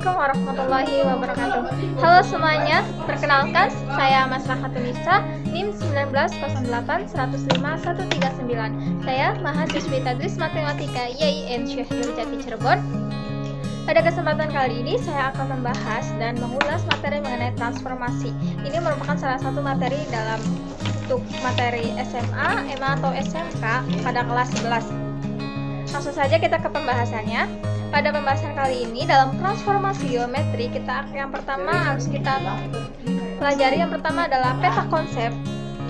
Assalamualaikum warahmatullahi wabarakatuh. Halo semuanya, perkenalkan saya Mas Rahatunisa, NIM 190815139. Saya mahasiswi Tadris Matematika YIN Syekh Nurjati Cirebon. Pada kesempatan kali ini saya akan membahas dan mengulas materi mengenai transformasi. Ini merupakan salah satu materi dalam untuk materi SMA, MA atau SMK pada kelas 11. Langsung saja kita ke pembahasannya. Pada pembahasan kali ini dalam transformasi geometri yang pertama harus kita pelajari yang pertama adalah peta konsep,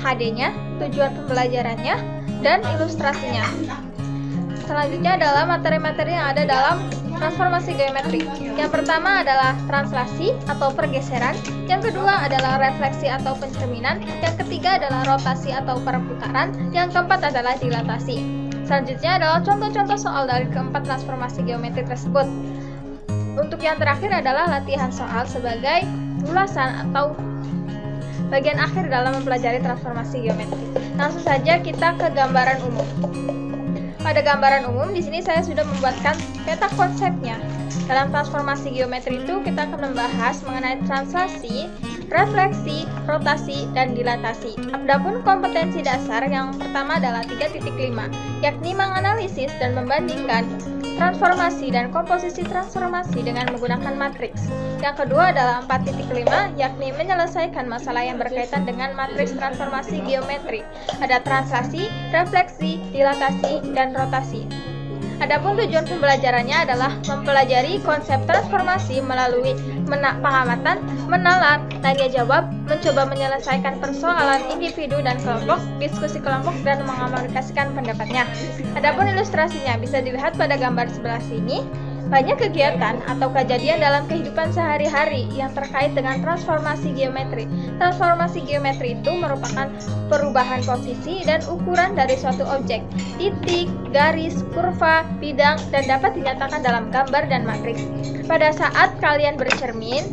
HD-nya, tujuan pembelajarannya, dan ilustrasinya. Selanjutnya adalah materi-materi yang ada dalam transformasi geometri. Yang pertama adalah translasi atau pergeseran, yang kedua adalah refleksi atau pencerminan, yang ketiga adalah rotasi atau perputaran, yang keempat adalah dilatasi. Selanjutnya adalah contoh-contoh soal dari keempat transformasi geometri tersebut. Untuk yang terakhir adalah latihan soal sebagai ulasan atau bagian akhir dalam mempelajari transformasi geometri. Langsung saja kita ke gambaran umum. Pada gambaran umum di sini saya sudah membuatkan peta konsepnya. Dalam transformasi geometri itu kita akan membahas mengenai translasi, refleksi, rotasi, dan dilatasi. Adapun kompetensi dasar yang pertama adalah 3.5, yakni menganalisis dan membandingkan transformasi dan komposisi transformasi dengan menggunakan matriks. Yang kedua adalah 4.5, yakni menyelesaikan masalah yang berkaitan dengan matriks transformasi geometri. Ada translasi, refleksi, dilatasi, dan rotasi. Adapun tujuan pembelajarannya adalah mempelajari konsep transformasi melalui pengamatan, menalar, tanya jawab, mencoba menyelesaikan persoalan individu dan kelompok, diskusi kelompok, dan mengomunikasikan pendapatnya. Adapun ilustrasinya bisa dilihat pada gambar sebelah sini. Banyak kegiatan atau kejadian dalam kehidupan sehari-hari yang terkait dengan transformasi geometri. Transformasi geometri itu merupakan perubahan posisi dan ukuran dari suatu objek, titik, garis, kurva, bidang, dan dapat dinyatakan dalam gambar dan matriks. Pada saat kalian bercermin,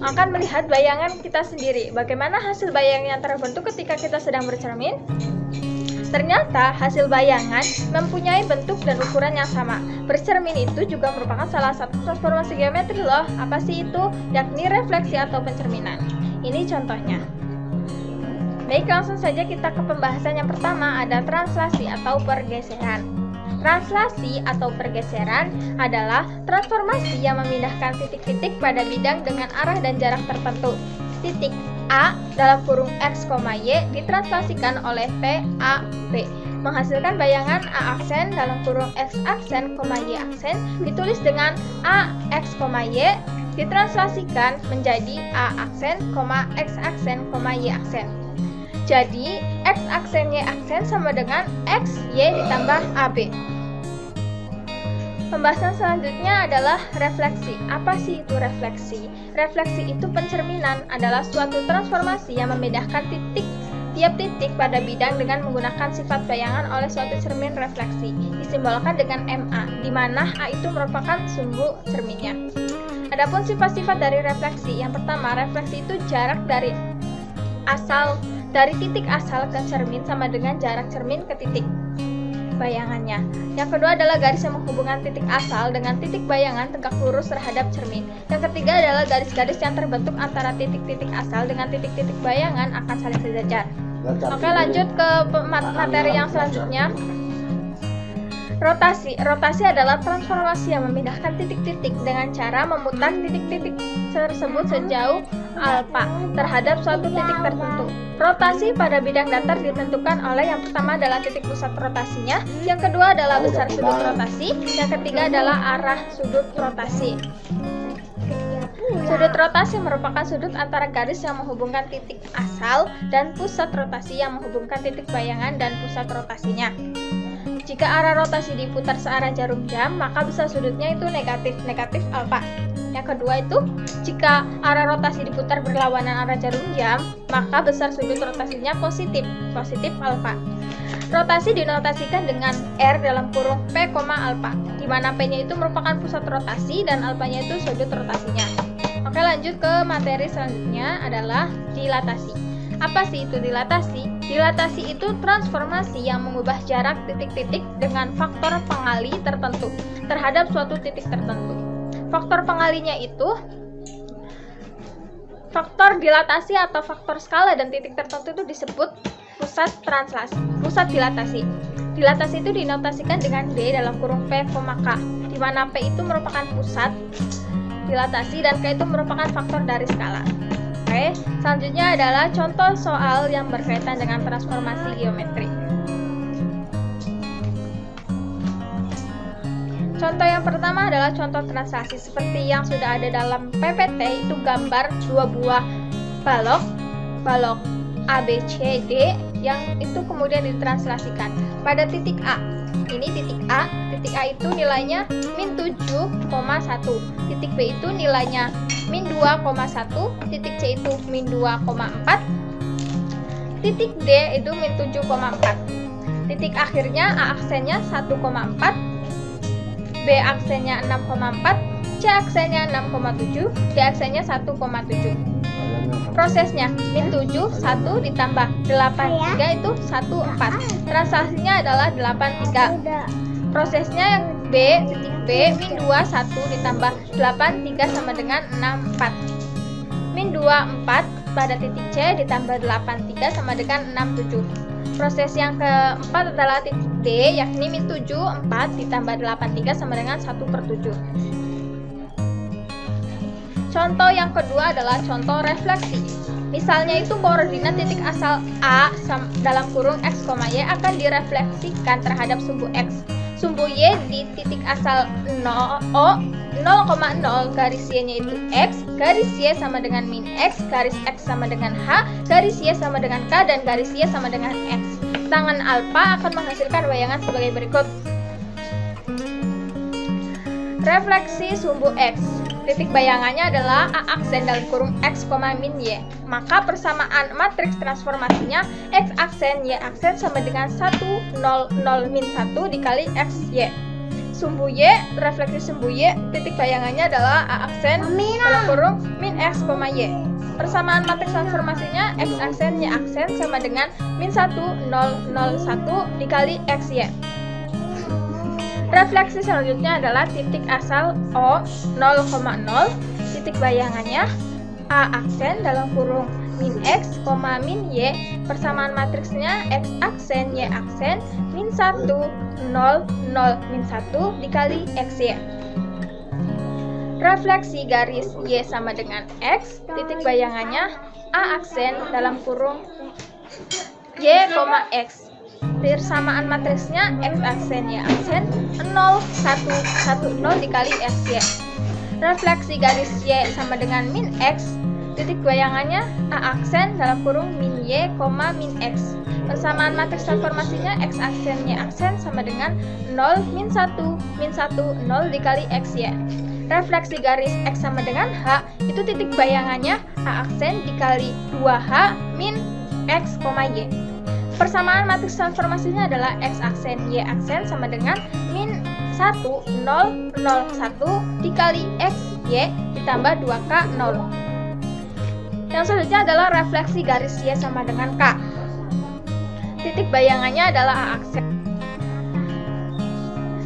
akan melihat bayangan kita sendiri. Bagaimana hasil bayangan yang terbentuk ketika kita sedang bercermin? Ternyata hasil bayangan mempunyai bentuk dan ukuran yang sama. Bercermin itu juga merupakan salah satu transformasi geometri loh. Apa sih itu? Yakni refleksi atau pencerminan. Ini contohnya. Baik, langsung saja kita ke pembahasan yang pertama, ada translasi atau pergeseran. Translasi atau pergeseran adalah transformasi yang memindahkan titik-titik pada bidang dengan arah dan jarak tertentu. Titik A dalam kurung X, Y ditranslasikan oleh P, A, B menghasilkan bayangan A aksen dalam kurung X aksen, Y aksen ditulis dengan A, X, Y ditranslasikan menjadi A aksen, X aksen, Y aksen. Jadi X aksen, Y aksen sama dengan X, Y ditambah AB. Pembahasan selanjutnya adalah refleksi. Apa sih itu refleksi? Refleksi itu pencerminan, adalah suatu transformasi yang memindahkan tiap titik pada bidang dengan menggunakan sifat bayangan oleh suatu cermin refleksi. Disimbolkan dengan MA, di mana A itu merupakan sumbu cerminnya. Adapun sifat-sifat dari refleksi, yang pertama, refleksi itu jarak dari titik asal ke cermin sama dengan jarak cermin ke titik bayangannya. Yang kedua adalah garis yang menghubungkan titik asal dengan titik bayangan tegak lurus terhadap cermin. Yang ketiga adalah garis-garis yang terbentuk antara titik-titik asal dengan titik-titik bayangan akan saling sejajar. Oke, lanjut ke materi yang selanjutnya. Rotasi. Rotasi adalah transformasi yang memindahkan titik-titik dengan cara memutar titik-titik tersebut sejauh alfa terhadap suatu titik tertentu. Rotasi pada bidang datar ditentukan oleh yang pertama adalah titik pusat rotasinya, yang kedua adalah besar sudut rotasi, yang ketiga adalah arah sudut rotasi. Sudut rotasi merupakan sudut antara garis yang menghubungkan titik asal dan pusat rotasi yang menghubungkan titik bayangan dan pusat rotasinya. Jika arah rotasi diputar searah jarum jam, maka besar sudutnya itu negatif alfa. Yang kedua itu, jika arah rotasi diputar berlawanan arah jarum jam, maka besar sudut rotasinya positif alfa. Rotasi dinotasikan dengan R dalam kurung P, alfa, di mana P-nya itu merupakan pusat rotasi dan alfanya itu sudut rotasinya. Oke, lanjut ke materi selanjutnya adalah dilatasi. Apa sih itu dilatasi? Dilatasi itu transformasi yang mengubah jarak titik-titik dengan faktor pengali tertentu terhadap suatu titik tertentu. Faktor pengalinya itu faktor dilatasi atau faktor skala dan titik tertentu itu disebut pusat dilatasi. Dilatasi itu dinotasikan dengan D dalam kurung P, K, di mana P itu merupakan pusat dilatasi dan K itu merupakan faktor dari skala. Oke, selanjutnya adalah contoh soal yang berkaitan dengan transformasi geometri. Contoh yang pertama adalah contoh translasi seperti yang sudah ada dalam PPT, itu gambar dua buah balok A, B, C, D yang itu kemudian ditranslasikan pada titik A. Ini titik A itu nilainya min 7,1, titik B itu nilainya min 2,1, titik C itu min 2,4, titik D itu min 7,4. Titik akhirnya A aksennya 1,4, B aksennya 6,4, C aksennya 6,7, D aksennya 1,7. Prosesnya min 7, 1 ditambah 83 itu 14. Transaksinya adalah 83. Prosesnya yang B, titik B, min 2, 1 ditambah 83 sama dengan 64. Min 2, 4 pada titik C ditambah 83 sama dengan 67. Proses yang keempat adalah titik D, yakni min 7, 4 ditambah 83 sama dengan 1/7. Contoh yang kedua adalah contoh refleksi. Misalnya itu koordinat titik asal A dalam kurung X, Y akan direfleksikan terhadap sumbu X. Sumbu Y di titik asal 0,0 garis Y-nya itu X, garis Y sama dengan min X, garis X sama dengan H, garis Y sama dengan K, dan garis Y sama dengan X. Tangan alfa akan menghasilkan bayangan sebagai berikut. Refleksi sumbu X. Titik bayangannya adalah A aksen dalam kurung X, min Y. Maka persamaan matriks transformasinya X aksen Y aksen sama dengan 1, 0, 0, min 1 dikali X, Y. Sumbu Y, refleksi sumbu Y, titik bayangannya adalah A aksen dalam kurung min X, Y. Persamaan matriks transformasinya X aksen Y aksen sama dengan min 1, 0, 0, 1 dikali X, Y. Refleksi selanjutnya adalah titik asal O 0,0, titik bayangannya A aksen dalam kurung min X, min Y, persamaan matriksnya X aksen Y aksen min 1, 0, 0, min 1 dikali X, Y. Refleksi garis Y sama dengan X, titik bayangannya A aksen dalam kurung Y, X. Persamaan matriksnya X aksen Y aksen 0, 1, 1, 0 dikali X, Y. Refleksi garis Y sama dengan min X, titik bayangannya A aksen dalam kurung min Y, min X. Persamaan matriks transformasinya X aksen Y aksen sama dengan 0, min 1, 0 dikali X, Y. Refleksi garis X sama dengan H, itu titik bayangannya A aksen dikali 2H min X, Y. Persamaan matriks transformasinya adalah X aksen Y aksen sama dengan min 1, 0, 0, 1 dikali X, Y ditambah 2K, 0. Yang selanjutnya adalah refleksi garis Y sama dengan K. Titik bayangannya adalah A aksen.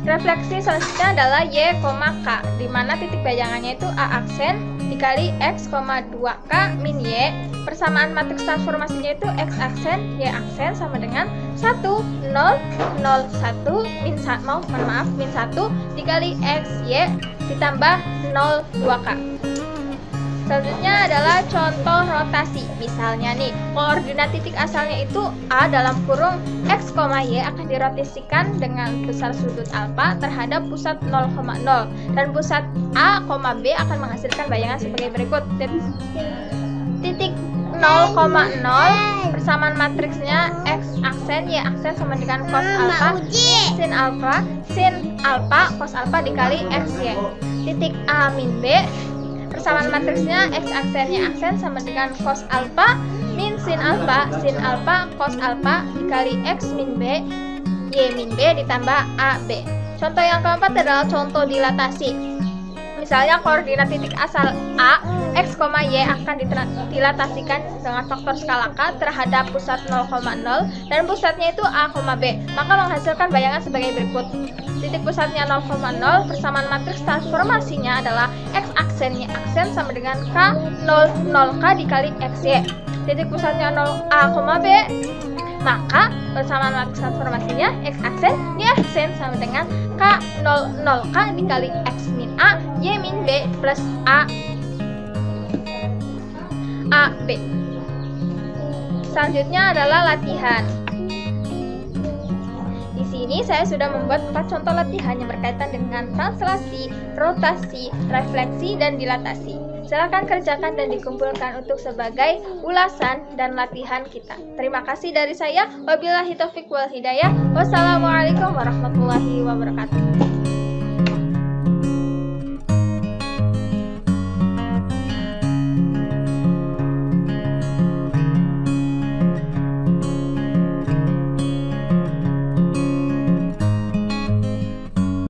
Refleksi selanjutnya adalah Y, K, di mana titik bayangannya itu A aksen dikali X, 2K min Y. Persamaan matriks transformasinya itu X aksen, Y aksen sama dengan 1, 0, 0, 1 min 1 dikali X, Y ditambah 0, 2K. Selanjutnya adalah contoh rotasi. Misalnya nih, koordinat titik asalnya itu A dalam kurung X, Y akan dirotasikan dengan besar sudut alfa terhadap pusat 0,0 dan pusat A, B akan menghasilkan bayangan sebagai berikut. Titik 0,0 persamaan matriksnya X aksen Y aksen sama dengan cos alfa sin alfa cos alfa dikali X, Y. Titik A min B, persamaan matriksnya X aksen Y aksen sama dengan cos alfa min sin alfa cos alfa dikali X min B, Y min B ditambah AB. Contoh yang keempat adalah contoh dilatasi. Misalnya koordinat titik asal A, X, Y akan dilatasikan dengan faktor skala K terhadap pusat 0,0 dan pusatnya itu A, B. Maka menghasilkan bayangan sebagai berikut. Titik pusatnya 0,0, persamaan matriks transformasinya adalah X aksennya aksen sama dengan K 0 K dikali XY. Titik pusatnya 0 A, B, maka persamaan matriks transformasinya X aksen Y aksen sama dengan K 0 K dikali X min A Y min B plus A B. Selanjutnya adalah latihan. Di sini saya sudah membuat 4 contoh latihan yang berkaitan dengan translasi, rotasi, refleksi, dan dilatasi. Silakan kerjakan dan dikumpulkan untuk sebagai ulasan dan latihan kita. Terima kasih dari saya. Wabillahi taufiq wal hidayah. Wassalamualaikum warahmatullahi wabarakatuh.